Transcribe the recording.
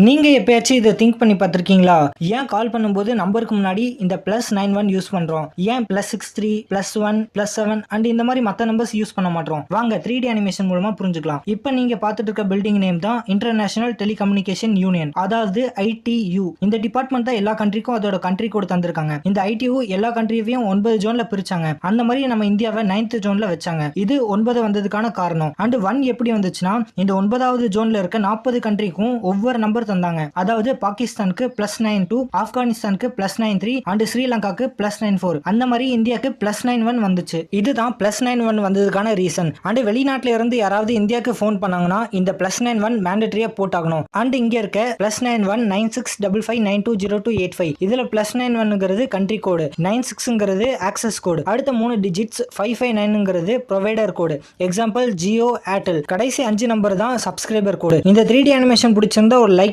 நீங்க எப்பயாச்சும் இத திங்க் பண்ணி பார்த்திருக்கீங்களா? ஏன் கால் பண்ணும்போது நம்பருக்கு முன்னாடி இந்த +91 யூஸ் பண்றோம்? ஏன் +63, +1, +7 அண்ட் இந்த மாரி மத்த நம்பர்ஸ் யூஸ் பண்ண மாட்றோம்? வாங்க 3D அனிமேஷன் மூலமா புரிஞ்சுக்கலாம். இப்ப நீங்க பார்த்துட்டு இருக்க பில்டிங் நேம் தான் இன்டர்நேஷனல் டெலிகம்யூனிகேஷன் யூனியன். அதாவது ITU. இந்த டிபார்ட்மெண்ட் தான் எல்லா கண்ட்ரிக்கும் அதோட கண்ட்ரி கோட் தந்திருக்காங்க. இந்த ITU எல்லா கண்ட்ரியையும் 9 ஜோன்ல பிரிச்சாங்க. அந்த மாரி நம்ம இந்தியாவை 9th ஜோன்ல வச்சாங்க. இது 9 வந்ததுக்கான காரணம். அண்ட் 1 எப்படி வந்துச்சுன்னா, இந்த 9வது ஜோன்ல இருக்க 40 கண்ட்ரிக்கும் ஒவ்வொரு நம்பர் தந்தாங்க. அதாவது பாகிஸ்தானுக்கு +92, ஆப்கானிஸ்தானுக்கு +93 அண்ட் ஸ்ரீலங்காக்கு +94. அந்த மாதிரி இந்தியாக்கு +91 வந்துச்சு. இதுதான் +91 வந்ததுக்கான ரீசன். அண்ட் வெளிநாட்டுல இருந்து யாராவது இந்தியாவுக்கு ஃபோன் பண்ணாங்கன்னா இந்த +91 மேண்டேட்டரியா போட்டாகணும். அண்ட் இங்க இருக்க +91 9655920285 இதுல +91ங்கிறது கண்ட்ரி கோடு, 96ங்கிறது ஆக்சஸ் கோடு, அடுத்த 3 டிஜிட்ஸ் 559ங்கிறது provider code. Example Jio, Airtel. கடைசி 5 நம்பர் தான் சப்ஸ்கிரைபர் கோடு. இந்த 3D அனிமேஷன் பிடிச்சிருந்தா ஒரு லைக்